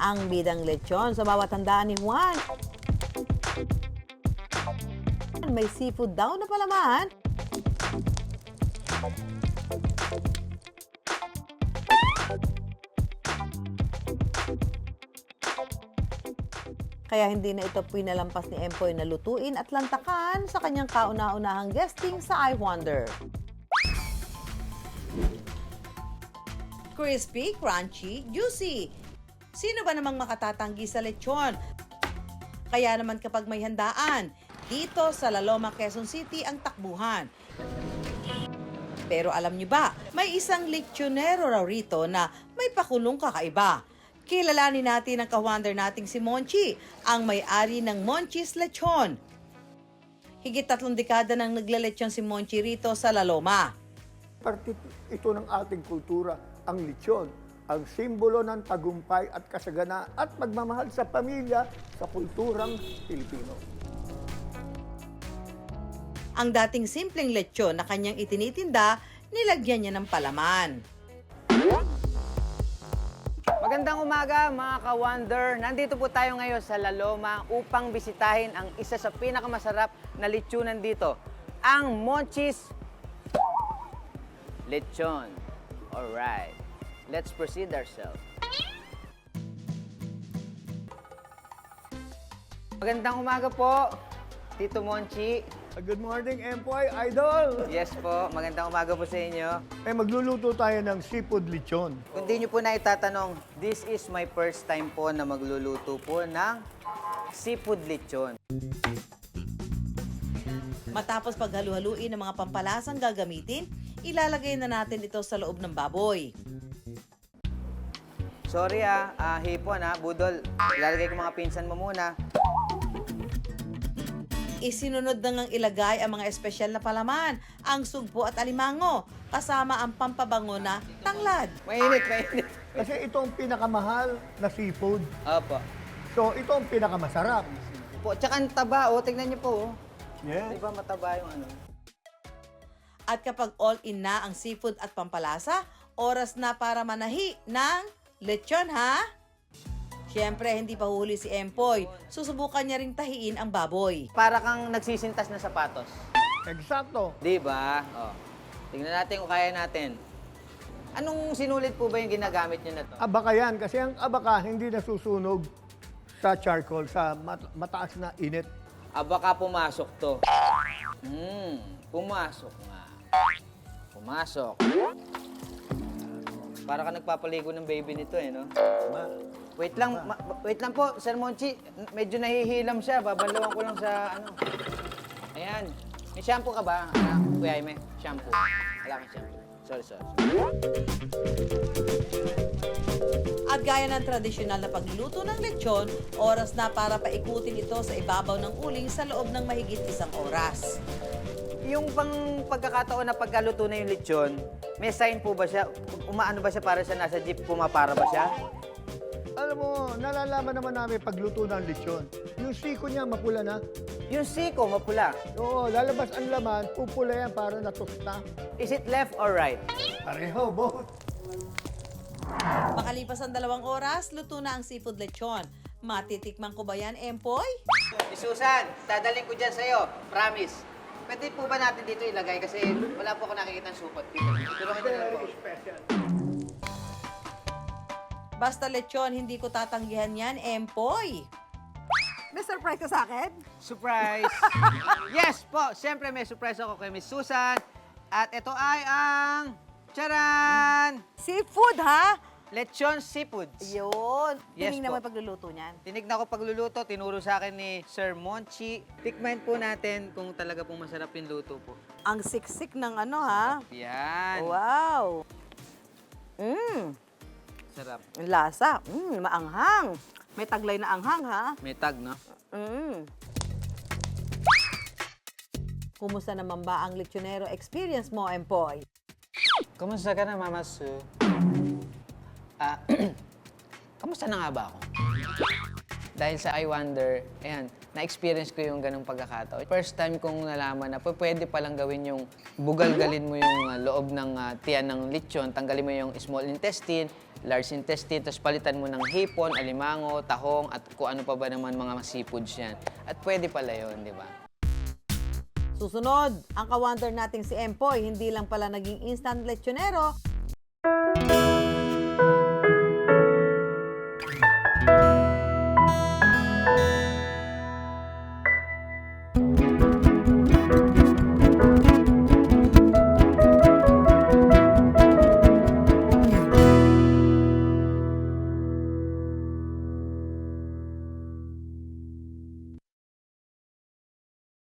ang bidang lechon sa bawat handaan ni Juan. May seafood daw na palaman. Kaya hindi na ito pinalampas ni Empoy na lutuin at lantakan sa kanyang kauna-unahang guesting sa I Wonder. Crispy, crunchy, juicy. Sino ba namang makatatanggi sa lechon? Kaya naman kapag may handaan, dito sa La Loma, Quezon City ang takbuhan. Pero alam niyo ba, may isang lechonero raw rito na may pakulong kakaiba. Kilalanin natin ang ka-wonder nating si Monchi, ang may-ari ng Monchi's Lechon. Higit 3 dekada nang naglalechon si Monchi rito sa La Loma. Parte ito ng ating kultura, ang lechon, ang simbolo ng tagumpay at kasaganaan at magmamahal sa pamilya sa kulturang Pilipino. Ang dating simpleng lechon na kanyang itinitinda, nilagyan niya ng palaman. Magandang umaga mga ka-wonder. Nandito po tayo ngayon sa La Loma upang bisitahin ang isa sa pinakamasarap na lechonan dito, ang Monchi's Lechon. Alright, let's proceed ourselves. Magandang umaga po, Tito Monchi. Good morning, Empoy Idol! Yes po, magandang umaga po sa inyo. Magluluto tayo ng seafood lechon. Kung di nyo po na itatanong, this is my first time po na magluluto po ng seafood lechon. Matapos paghalu-haluin ng mga pampalasang gagamitin, ilalagay na natin ito sa loob ng baboy. Sorry hipon budol. Ilalagay ko mga pinsan mo muna. Isinunod na ngang ilagay ang mga espesyal na palaman, ang sugpo at alimango, kasama ang pampabango na tanglad. Mainit, mainit. Kasi ito ang pinakamahal na seafood. Opo. So, ito ang pinakamasarap. Po, tsaka ang taba, tignan niyo po. Yes. Di ba mataba yung ano? At kapag all-in na ang seafood at pampalasa, oras na para manahi ng lechon, ha? Siyempre, hindi pa huli si Empoy. Susubukan niya ring tahiin ang baboy. Para kang nagsisintas na sapatos. Eksakto. Di ba? Oh. Tingnan natin kung kaya natin. Anong sinulit po ba yung ginagamit niyo na to? Abaka yan. Kasi ang abaka hindi nasusunog sa charcoal, sa mataas na init. Baka pumasok to. Pumasok nga. Pumasok. Para ka nagpapaligo ng baby nito no? Wait lang po, Sir Monchi. Medyo nahihilam siya. Babalawan ko lang sa ano. Ayan. May shampoo ka ba? Kuya Jaime, shampoo. Wala kang shampoo. Sorry. At gaya ng tradisyonal na pagluluto ng lechon, oras na para paikutin ito sa ibabaw ng uling sa loob ng mahigit 1 oras. Yung pagkakataon na pagkaluto na yung lechon, may sign po ba siya? Umaano ba siya para sa nasa jeep? Pumapara ba siya? Alam mo, nalalaman naman namin pagluto ng lechon. Yung siko niya mapula na. Yung siko, mapula. Oo, lalabas ang laman, pupula yan para natusta. Is it left or right? Pareho, both. Makalipas ang 2 oras, luto na ang seafood lechon. Matitikman ko ba yan, Empoy? Miss Susan, dadaling ko dyan sa'yo. Promise. Pwede po ba natin dito ilagay? Kasi wala po ako nakikita ng supot dito. Tulungan niyo na po. Basta lechon, hindi ko tatanggihan yan, Empoy. May surprise ka sa akin? Surprise! Yes po, siyempre may surprise ako kay Miss Susan. At ito ay ang... Charan! Seafood, ha? Lechon seafoods. Yun. Yes Tinignan po. mo yung pagluluto niyan. Tinignan ko pagluluto, tinuro sa akin ni Sir Monchi. Tikman po natin kung talaga pong masarap yung luto po. Ang siksik ng ano, ha? Yan. Wow. Sarap. Ang lasa. Maanghang. May taglay na anghang, ha? May tag, no? Kumusta naman ba ang lechonero experience mo, Empoy? Kamusta ka na, Mama Su? Kamusta na nga ba ako? Dahil sa I Wonder, ayan, na-experience ko yung ganung pagkakataon. First time kong nalaman na pwede palang gawin yung bugalgalin mo yung loob ng tiyan ng lechon, tanggalin mo yung small intestine, large intestine, tapos palitan mo ng hipon, alimango, tahong, at kung ano pa ba naman mga seafoods yan. At pwede pala yun, di ba? Susunod, ang ka-wonder nating si Empoy, hindi lang pala naging instant lechonero,